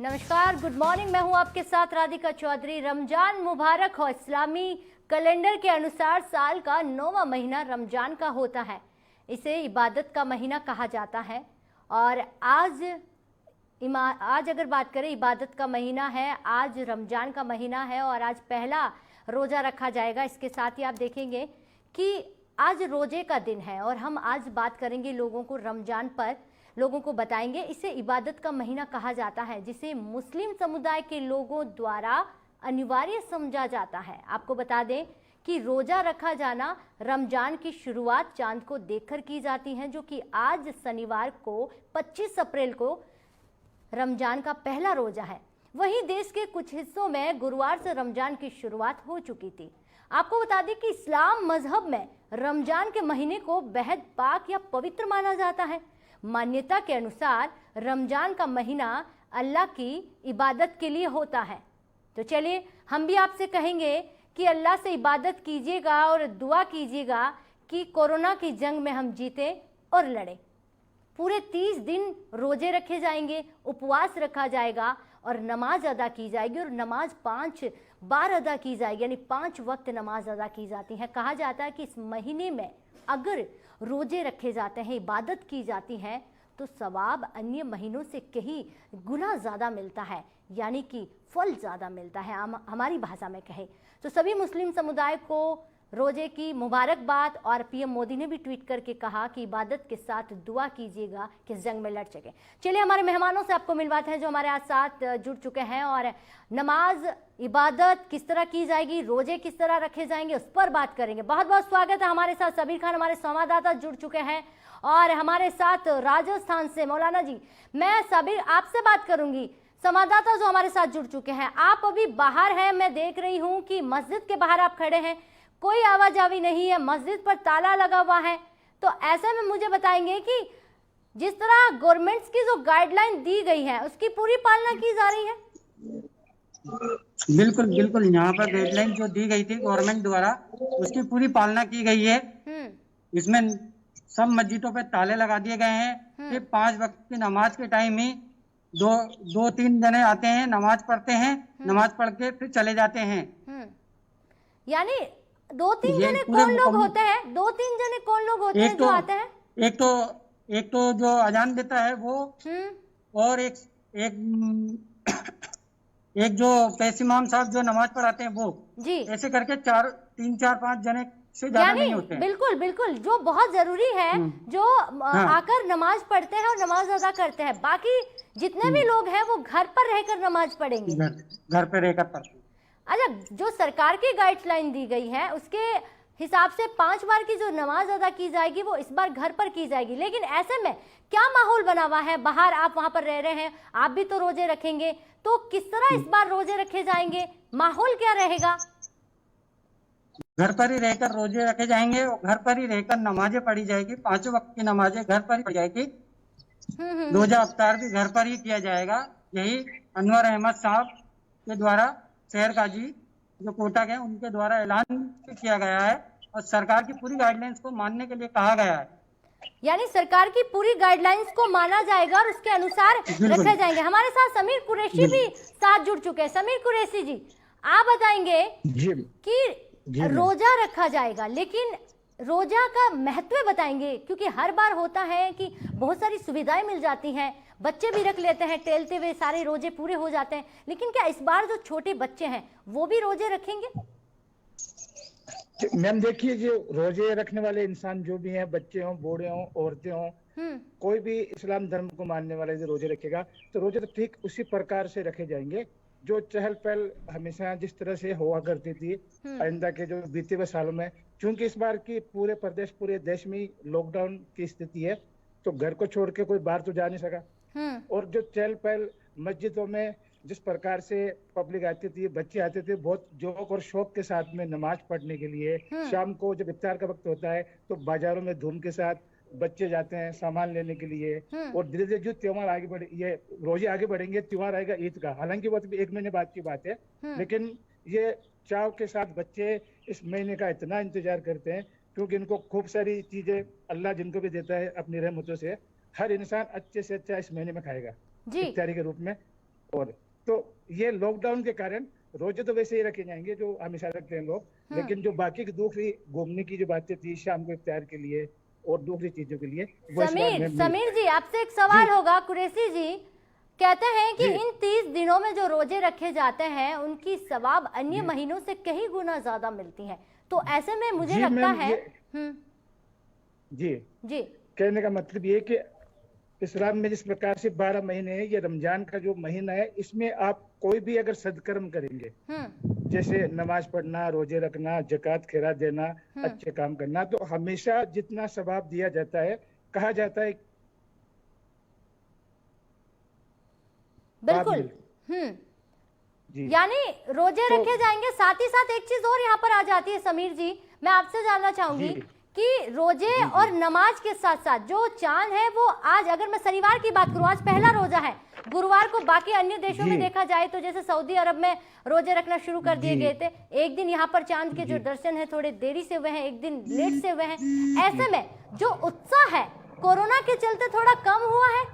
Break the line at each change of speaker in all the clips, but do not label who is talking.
नमस्कार, good morning. मैं हूं आपके साथ राधिका चौधरी। रमजान मुबारक हो। इस्लामी कैलेंडर के अनुसार साल का 9वां महीना रमजान का होता है। इसे इबादत का महीना कहा जाता है। और आज अगर बात करें, इबादत का महीना है, आज रमजान का महीना है और आज पहला रोज़ा रखा जाएगा। इसके साथ ही आप देखेंगे कि आज रोजे का दिन है और हम आज बात करेंगे लोगों को रमजान पर, लोगों को बताएंगे। इसे इबादत का महीना कहा जाता है, जिसे मुस्लिम समुदाय के लोगों द्वारा अनिवार्य समझा जाता है। आपको बता दें कि रोजा रखा जाना रमजान की शुरुआत चांद को देखकर की जाती है, जो कि आज शनिवार को 25 अप्रैल को रमजान का पहला रोजा है। वहीं देश के कुछ हिस्सों में गुरुवार से रमजान की शुरुआत हो चुकी थी। आपको बता दें कि इस्लाम मजहब में रमजान के महीने को बेहद पाक या पवित्र माना जाता है। मान्यता के अनुसार रमजान का महीना अल्लाह की इबादत के लिए होता है। तो चलिए हम भी आपसे कहेंगे कि अल्लाह से इबादत कीजिएगा और दुआ कीजिएगा कि कोरोना की जंग में हम जीते और लड़े। पूरे 30 दिन रोजे रखे जाएंगे, उपवास रखा जाएगा और नमाज अदा की जाएगी। और नमाज 5 बार अदा की जाएगी, यानी 5 वक्त नमाज अदा की जाती है। कहा जाता है कि इस महीने में अगर रोजे रखे जाते हैं, इबादत की जाती है, तो सवाब अन्य महीनों से कहीं गुना ज़्यादा मिलता है, यानी कि फल ज़्यादा मिलता है। हमारी भाषा में कहे तो सभी मुस्लिम समुदाय को रोजे की मुबारकबाद। और पीएम मोदी ने भी ट्वीट करके कहा कि इबादत के साथ दुआ कीजिएगा कि जंग में लड़ सके। चलिए हमारे मेहमानों से आपको मिलवाते हैं जो हमारे आज साथ जुड़ चुके हैं, और नमाज इबादत किस तरह की जाएगी, रोजे किस तरह रखे जाएंगे, उस पर बात करेंगे। बहुत बहुत स्वागत है। हमारे साथ सबीर खान, हमारे संवाददाता, जुड़ चुके हैं, और हमारे साथ राजस्थान से मौलाना जी। मैं सबीर आपसे बात करूंगी। संवाददाता जो हमारे साथ जुड़ चुके हैं, आप अभी बाहर हैं, मैं देख रही हूँ कि मस्जिद के बाहर आप खड़े हैं, कोई आवाजावी नहीं है, मस्जिद पर ताला लगा हुआ है। तो ऐसे में मुझे बताएंगे कि जिस तरह गवर्नमेंट्स की जो गाइडलाइन दी गई है उसकी पूरी पालना की जा रही है?
बिल्कुल बिल्कुल, यहाँ पर गाइडलाइन जो दी गई थी गवर्नमेंट द्वारा, उसकी पूरी पालना की गई है। इसमें सब मस्जिदों पे ताले लगा दिए गए हैं कि 5 वक्त की नमाज के टाइम ही दो तीन जने आते हैं, नमाज पढ़ते हैं, नमाज पढ़ के फिर चले जाते हैं।
यानी 2-3 जने कौन लोग होते हैं? 2-3 जने कौन लोग होते हैं जो आते हैं?
एक तो जो अजान देता है वो, और एक जो पैसिमाम साहब जो नमाज पढ़ाते हैं वो जी। ऐसे करके 3, 4, 5 जने से ज्यादा नहीं होते हैं।
बिल्कुल बिल्कुल, जो बहुत जरूरी है, जो आकर नमाज पढ़ते हैं और नमाज अदा करते हैं। बाकी जितने भी लोग हैं वो घर पर रहकर नमाज पढ़ेंगे,
घर पर रहकर पढ़ते हैं।
अच्छा, जो सरकार की गाइडलाइन दी गई है उसके हिसाब से 5 बार की जो नमाज अदा की जाएगी वो इस बार घर पर की जाएगी। लेकिन ऐसे में क्या माहौल बना हुआ है? बाहर आप वहां पर रह रहे हैं, आप भी तो रोजे रखेंगे, तो किस तरह इस बार रोजे रखे जाएंगे? माहौल क्या रहेगा?
घर पर ही रहकर रोजे रखे जाएंगे और घर पर ही रहकर नमाजें पढ़ी जाएगी। 5 वक्त की नमाजें घर पर ही पढ़ी जाएगी। रोजा अफ्तार भी घर पर ही किया जाएगा। यही अनवर अहमद साहब के द्वारा, शहर काजी जो कोटा के, उनके द्वारा ऐलान किया गया है और सरकार की पूरी गाइडलाइंस को मानने के लिए कहा गया है।
यानी सरकार की पूरी गाइडलाइंस को माना जाएगा और उसके अनुसार रखे जाएंगे। हमारे साथ समीर कुरैशी भी साथ जुड़ चुके हैं। समीर कुरैशी जी, आप बताएंगे कि रोजा रखा जाएगा, लेकिन रोजा का महत्व बताएंगे, क्योंकि हर बार होता है कि बहुत सारी सुविधाएं मिल जाती हैं, बच्चे भी रख लेते हैं, टेलते हुए सारे रोजे पूरे हो जाते हैं। लेकिन क्या इस बार जो छोटे बच्चे हैं वो भी रोजे रखेंगे?
मैम देखिए, जो रोजे रखने वाले इंसान जो भी हैं, बच्चे हों, बूढ़े हों, औरतें हों, कोई भी इस्लाम धर्म को मानने वाले जो रोजे रखेगा, तो रोजे तो ठीक उसी प्रकार से रखे जाएंगे जो चहल पहल हमेशा जिस तरह से हुआ करती थी आइंदा के जो बीते हुए सालों में। क्योंकि इस बार की पूरे प्रदेश, पूरे देश में लॉकडाउन की स्थिति है, तो घर को छोड़ के कोई बाहर तो जा नहीं सका। और जो चहल पहल मस्जिदों में जिस प्रकार से पब्लिक आती थी, बच्चे आते थे बहुत जोक और शौक के साथ में नमाज पढ़ने के लिए। शाम को जब इफ्तार का वक्त होता है तो बाजारों में धूम के साथ बच्चे जाते हैं सामान लेने के लिए। और धीरे धीरे जो त्योहार आगे बढ़े, ये रोजे आगे बढ़ेंगे, त्योहार आएगा ईद का। हालांकि वो तो 1 महीने बाद की बात है, लेकिन ये चाव के साथ बच्चे इस महीने का इतना इंतजार करते हैं, क्योंकि इनको खूब सारी चीजें अल्लाह जिनको भी देता है अपनी रहमतों से, हर इंसान अच्छे से अच्छा इस महीने में खाएगा इफ्तारी के रूप में। और तो ये लॉकडाउन के कारण रोजे तो वैसे ही रखे जाएंगे जो हमेशा रखते हैं लोग, लेकिन जो बाकी की दूसरी घूमने की जो बातें थी शाम को इफ्तार के लिए और दूसरी चीजों के लिए वो इस बार में
समीर जी आपसे एक सवाल होगा। कुरैशी जी कहते हैं कि इन 30 दिनों में जो रोजे रखे जाते हैं उनकी सवाब अन्य महीनों से कई गुना ज्यादा मिलती है, तो ऐसे में मुझे लगता है
जी
जी
कहने का मतलब ये कि इस्लाम में जिस प्रकार से 12 महीने हैं, ये रमजान का जो महीना है इसमें आप कोई भी अगर सदकर्म करेंगे, जैसे नमाज पढ़ना, रोजे रखना, ज़कात खैरात देना, अच्छे काम करना, तो हमेशा जितना सवाब दिया जाता है, कहा जाता है
बिल्कुल यानी रोजे रखे जाएंगे। साथ ही साथ एक चीज और यहाँ पर आ जाती है समीर जी, मैं आपसे जानना चाहूंगी कि रोजे और नमाज के साथ साथ जो चांद है वो आज, अगर मैं शनिवार की बात करूं, आज पहला रोजा है, गुरुवार को बाकी अन्य देशों में देखा जाए तो जैसे सऊदी अरब में रोजे रखना शुरू कर दिए गए थे, एक दिन यहाँ पर चांद के जो दर्शन है थोड़े देरी से हुए हैं, एक दिन लेट से हुए हैं। ऐसे में जो उत्साह है कोरोना के चलते थोड़ा कम हुआ है।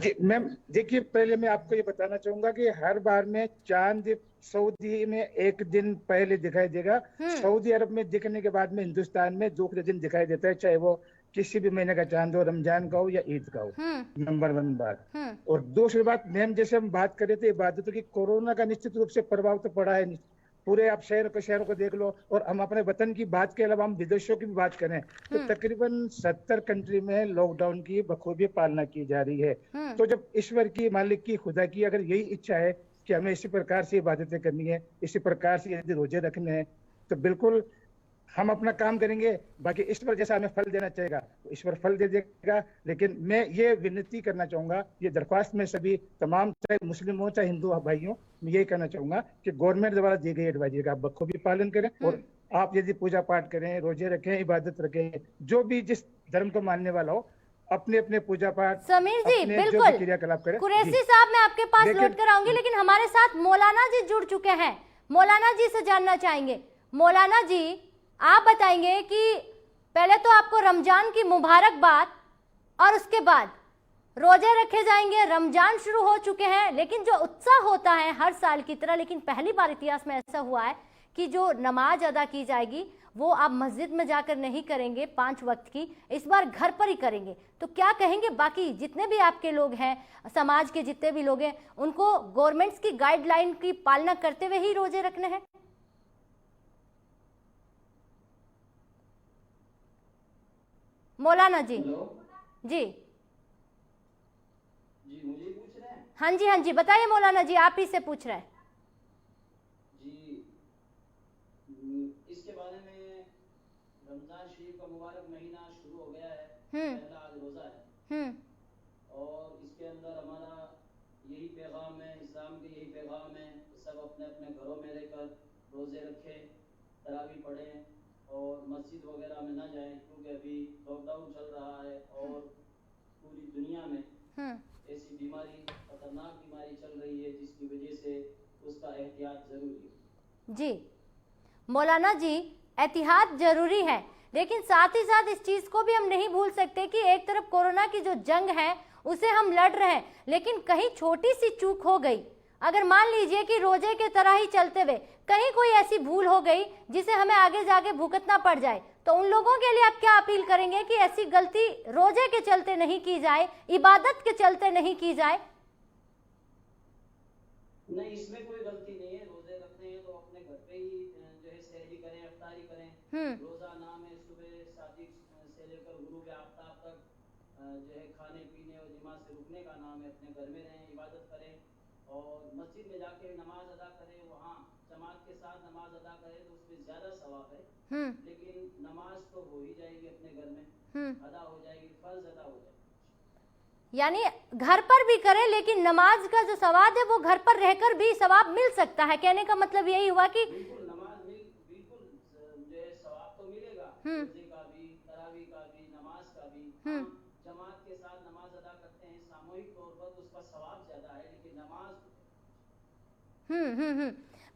जी मैम देखिए, पहले मैं आपको ये बताना चाहूंगा कि हर बार में चांद सऊदी में एक दिन पहले दिखाई देगा, सऊदी अरब में दिखने के बाद में हिंदुस्तान में दूसरे दिन दिखाई देता है, चाहे वो किसी भी महीने का चांद हो, रमजान का हो या ईद का हो। नंबर 1 बात। और दूसरी बात मैम, जैसे हम बात कर रहे थे इबादतों की, कोरोना का निश्चित रूप से प्रभाव तो पड़ा है। पूरे आप शहरों को देख लो, और हम अपने वतन की बात के अलावा हम विदेशों की भी बात करें तो तकरीबन 70 कंट्री में लॉकडाउन की बखूबी पालना की जा रही है। तो जब ईश्वर की, मालिक की, खुदा की अगर यही इच्छा है कि हमें इसी प्रकार से इबादतें करनी है, इसी प्रकार से यदि रोजे रखने हैं, तो बिल्कुल हम अपना काम करेंगे। बाकी ईश्वर जैसा हमें फल देना चाहेगा ईश्वर फल दे देगा। लेकिन मैं ये विनती करना चाहूंगा, ये दरख्वास्त में सभी तमाम, चाहे मुस्लिम हो चाहे हिंदू भाइयों, मैं यही कहना चाहूंगा कि गवर्नमेंट द्वारा दी गई एडवाइजरी का आप बखूबी पालन करें, और आप यदि पूजा पाठ करें, रोजे रखें, इबादत रखें, जो भी जिस धर्म को मानने वाला हो, अपने अपने पूजा पाठ,
समीर जी बिल्कुल
क्रियाकलाप करें।
कुरैशी साहब मैं आपके पास लौट कर आऊंगी, लेकिन हमारे साथ मौलाना जी जुड़ चुके हैं। मौलाना जी से जानना चाहेंगे। मौलाना जी आप बताएंगे कि पहले तो आपको रमजान की मुबारकबाद, और उसके बाद रोजे रखे जाएंगे, रमजान शुरू हो चुके हैं, लेकिन जो उत्साह होता है हर साल की तरह, लेकिन पहली बार इतिहास में ऐसा हुआ है कि जो नमाज अदा की जाएगी वो आप मस्जिद में जाकर नहीं करेंगे 5 वक्त की, इस बार घर पर ही करेंगे। तो क्या कहेंगे बाकी जितने भी आपके लोग हैं, समाज के जितने भी लोग हैं, उनको गवर्नमेंट्स की गाइडलाइन की पालना करते हुए ही रोजे रखने हैं? मौलाना जी। जी
मुझे पूछ रहे हैं?
हाँ जी बताइए मौलाना जी, आप ही से पूछ रहे हैं
जी। इसके बारे में रमजान शरीफ का मुबारक महीना शुरू हो गया है, पहला आज रोजा है, और इसके अंदर हमारा यही पैगाम है, इस्लाम के यही पैगाम है, सब अपने अपने घरों में रहकर रोजे रखें, तरावी पढ़ें और मस्जिद वगैरह में ना जाएं, क्योंकि अभी लॉकडाउन चल रहा है और पूरी दुनिया में ऐसी बीमारी, खतरनाक बीमारी चल रही है, जिसकी वजह से उसका एहतियात जरूरी है।
जी मौलाना जी, एहतियात जरूरी है, लेकिन साथ ही साथ इस चीज को भी हम नहीं भूल सकते कि एक तरफ कोरोना की जो जंग है उसे हम लड़ रहे हैं, लेकिन कहीं छोटी सी चूक हो गई, अगर मान लीजिए कि रोजे के तरह ही चलते हुए कहीं कोई ऐसी भूल हो गई जिसे हमें आगे जाके भुगतना पड़ जाए, तो उन लोगों के लिए आप क्या अपील करेंगे कि ऐसी गलती रोजे के चलते नहीं की जाए, इबादत के चलते नहीं की जाए?
नहीं, इसमें कोई गलती नहीं है। रोजे रखते हैं तो अपने घर पे ही जो है सहरी करें, इफ्तारी करें। रोजा नाम है सुबह सादिक से लेकर गुरूब आफ्ताब तक जो है खाने पीने और नमाज से रुकने का नाम है। अपने घर में रहें, इबादत करें और मस्जिद में जाके नमाज अदा करें, वहाँ जमात के साथ नमाज अदा करें तो उसमें ज्यादा सवाब है। लेकिन नमाज तो हो ही जाएगी अपने घर में, अदा हो जाएगी, फर्ज अदा हो जाएगी।
यानी घर पर भी करें, लेकिन नमाज का जो सवाब है वो घर पर रहकर भी सवाब मिल सकता है। कहने का मतलब यही हुआ कि
बिल्कुल नमाज में बिल्कुल जो है सवाब तो मिलेगा, रोजे का भी, तरावी का भी, नमाज का भी। जमात के साथ नमाज अदा करते हैं सामूहिक तौर पर तो उसका सवाब ज्यादा है, लेकिन नमाज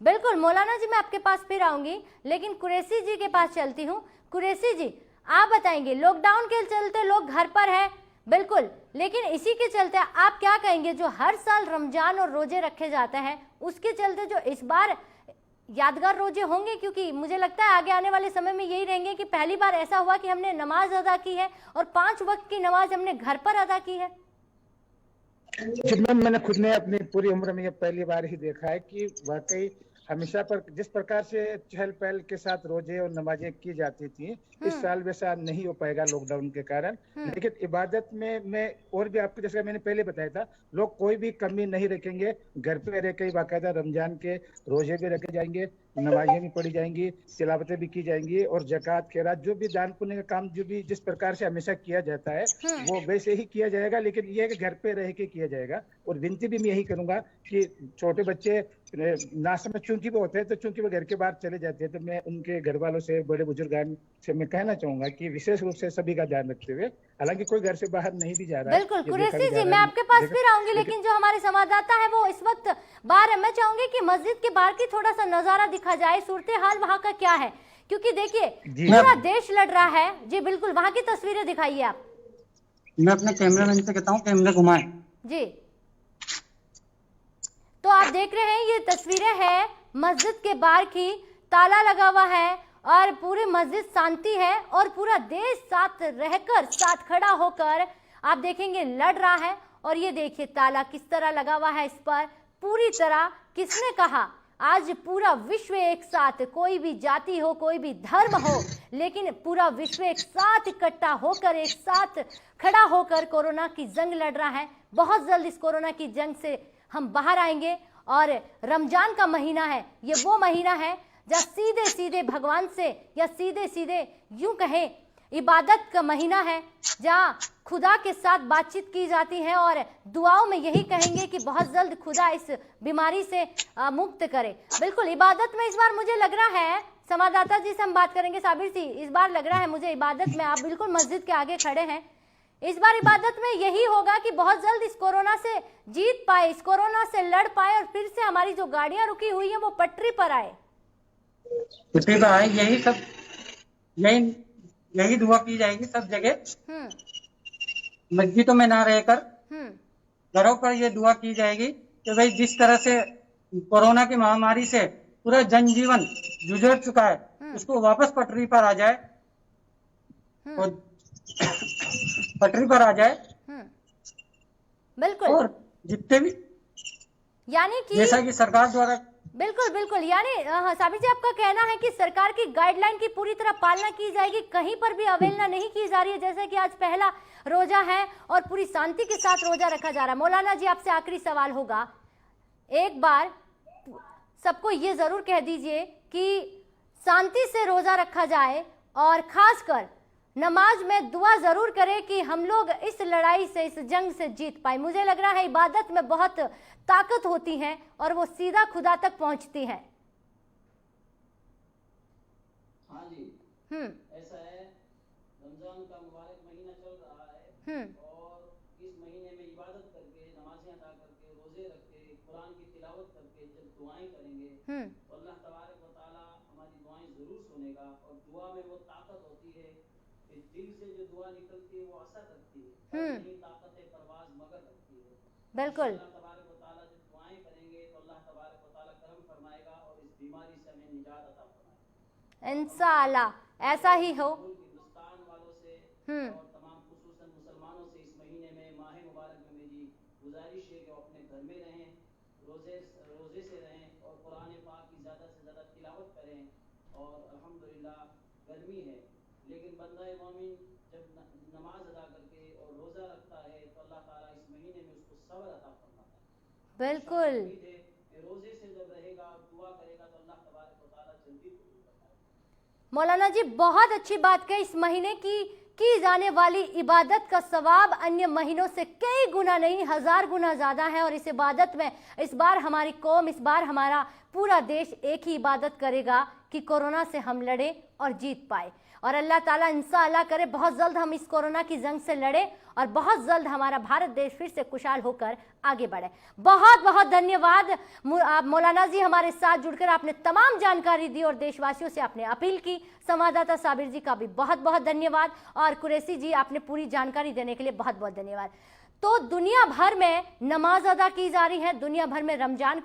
बिल्कुल। मौलाना जी मैं आपके पास फिर आऊंगी, लेकिन कुरैशी जी के पास चलती हूँ। कुरैशी जी आप बताएंगे, लॉकडाउन के चलते लोग घर पर हैं, बिल्कुल, लेकिन इसी के चलते आप क्या कहेंगे, जो हर साल रमजान और रोजे रखे जाते हैं उसके चलते जो इस बार यादगार रोजे होंगे? क्योंकि मुझे लगता है आगे आने वाले समय में यही रहेंगे कि पहली बार ऐसा हुआ कि हमने नमाज अदा की है और 5 वक्त की नमाज हमने घर पर अदा की है।
जी मैम, मैंने खुद ने अपनी पूरी उम्र में ये पहली बार ही देखा है कि वाकई हमेशा पर जिस प्रकार से चहल पहल के साथ रोजे और नमाजें की जाती थी, इस साल वैसा नहीं हो पाएगा लॉकडाउन के कारण। लेकिन इबादत में मैं और भी आपको, जैसे मैंने पहले बताया था, लोग कोई भी कमी नहीं रखेंगे। घर पे रह के बाकायदा रमजान के रोजे भी रखे जाएंगे, नमाजें भी पढ़ी जाएंगी, तिलावतें भी की जाएंगी, और जकात खैरात जो भी दान पुण्य का काम जो भी जिस प्रकार से हमेशा किया जाता है वो वैसे ही किया जाएगा। लेकिन ये है कि घर पे रह के किया जाएगा। और विनती भी मैं यही करूंगा कि छोटे बच्चे नासमझ चूंकि वो होते हैं, तो चूंकि वो घर के बाहर चले जाते हैं, तो मैं उनके घर वालों से, बड़े बुजुर्गान से मैं कहना चाहूंगा कि विशेष रूप से सभी का ध्यान रखते हुए, हालांकि कोई घर से बाहर नहीं भी जा रहा है।
बिल्कुल कुरैशी जी, मैं आपके पास फिर आऊंगी, लेकिन जो हमारे संवाददाता है वो इस वक्त बाहर है। मैं चाहूंगी कि मस्जिद के बाहर की थोड़ा सा नजारा दिखा जाए, सूरत हाल वहाँ का क्या है, क्योंकि देखिए पूरा देश लड़ रहा है। जी बिल्कुल, वहाँ की तस्वीरें दिखाइए आप।
मैं अपने कैमरामैन से कहता हूँ कैमरा घुमाए
जी। तो आप देख रहे हैं ये तस्वीरें हैं मस्जिद के बाहर की, ताला लगा हुआ है और पूरी मस्जिद शांति है और पूरा देश साथ रहकर, साथ खड़ा होकर आप देखेंगे लड़ रहा है। और ये देखिए ताला किस तरह लगा हुआ है इस पर, पूरी तरह। किसने कहा आज पूरा विश्व एक साथ, कोई भी जाति हो, कोई भी धर्म हो, लेकिन पूरा विश्व एक साथ इकट्ठा होकर, एक साथ खड़ा होकर कोरोना की जंग लड़ रहा है। बहुत जल्द इस कोरोना की जंग से हम बाहर आएंगे। और रमजान का महीना है, ये वो महीना है जहाँ सीधे सीधे भगवान से, या सीधे सीधे यूं कहें इबादत का महीना है, जहाँ खुदा के साथ बातचीत की जाती है। और दुआओं में यही कहेंगे कि बहुत जल्द खुदा इस बीमारी से मुक्त करे। बिल्कुल, इबादत में इस बार मुझे लग रहा है, संवाददाता जी से हम बात करेंगे, साबिर जी, इस बार लग रहा है मुझे इबादत में, आप बिल्कुल मस्जिद के आगे खड़े हैं, इस बार इबादत में यही होगा कि बहुत जल्द इस कोरोना से जीत पाए, इस कोरोना से लड़ पाए और फिर से हमारी जो गाड़ियां रुकी हुई हैं वो पटरी पर आए।
पटरी पर आए, यही सब, यही दुआ की जाएगी सब जगह। मस्जिदों में ना रहकर घरों पर ये दुआ की जाएगी कि भाई जिस तरह से कोरोना की महामारी से पूरा जनजीवन गुजर चुका है, उसको वापस पटरी पर आ जाए और पटरी पर आ जाए।
बिल्कुल।
और जितने भी,
यानी कि
जैसा कि सरकार द्वारा,
बिल्कुल बिल्कुल, यानी साबिर जी आपका कहना है कि सरकार की गाइडलाइन की पूरी तरह पालना की जाएगी, कहीं पर भी अवहेलना नहीं की जा रही है। जैसे कि आज पहला रोजा है और पूरी शांति के साथ रोजा रखा जा रहा है। मौलाना जी आपसे आखिरी सवाल होगा, एक बार सबको ये जरूर कह दीजिए कि शांति से रोजा रखा जाए और खासकर नमाज में दुआ जरूर करें कि हम लोग इस लड़ाई से, इस जंग से जीत पाए। मुझे लग रहा है इबादत में बहुत ताकत होती है और वो सीधा खुदा तक पहुंचती है।
हाँ जी, ऐसा है। रमजान का मुबारक महीना चल रहा है और इस महीने में इबादत करके, नमाजें अदा करके, रोजे रख के, कुरान की तिलावत करके जब दुआएं करेंगे तो अल्लाह तबारक व तआला हमारी दुआएं जरूर सुनेगा। और दुआ में वो ताकत होती है कि दिल से जो दुआ निकलती है वो असर रखती है, नहीं ताकत परवाज मगर रखती है।
बिल्कुल,
अल्लाह तबारक व तआला जब दुआएं करेंगे तो अल्लाह तबारक व तआला करम फरमाएगा और इस बीमारी से हमें निजात अता फरमाएगा।
इंशाअल्लाह ऐसा ही हो।
हिंदुस्तान वालों से और तमाम खुसूसन मुसलमानों से इस महीने में, माह मुबारक में मेरी गुजारिश है कि वो अपने घर में रहें, रोजे से रहें और कुरान पाक की ज़्यादा से ज़्यादा तिलावत करें। और अल्हम्दुलिल्लाह गर्मी है, लेकिन बंदा मोमिन जब नमाज अदा करके और रोज़ा रखता है तो अल्लाह ताला इस महीने में उसको सब्र अता फरमाता है।
बिल्कुल,
रोजे से जब रहेगा और दुआ करेगा तो अल्लाह तबारक व तआला जल्दी कबूल फरमाएगा।
मौलाना जी बहुत अच्छी बात कही। इस महीने की जाने वाली इबादत का सवाब अन्य महीनों से कई गुना नहीं, 1000 गुना ज्यादा है। और इस इबादत में इस बार हमारी कौम, इस बार हमारा पूरा देश एक ही इबादत करेगा कि कोरोना से हम लड़े और जीत पाए। और अल्लाह ताला इंशाअल्लाह करे बहुत जल्द हम इस कोरोना की जंग से लड़े और बहुत जल्द हमारा भारत देश फिर से खुशहाल होकर आगे बढ़े। बहुत बहुत धन्यवाद मौलाना जी, हमारे साथ जुड़कर आपने तमाम जानकारी दी और देशवासियों से आपने अपील की। संवाददाता साबिर जी का भी बहुत बहुत धन्यवाद और कुरैशी जी आपने पूरी जानकारी देने के लिए बहुत बहुत धन्यवाद। तो दुनिया भर में नमाज अदा की जा रही है, दुनिया भर में रमजान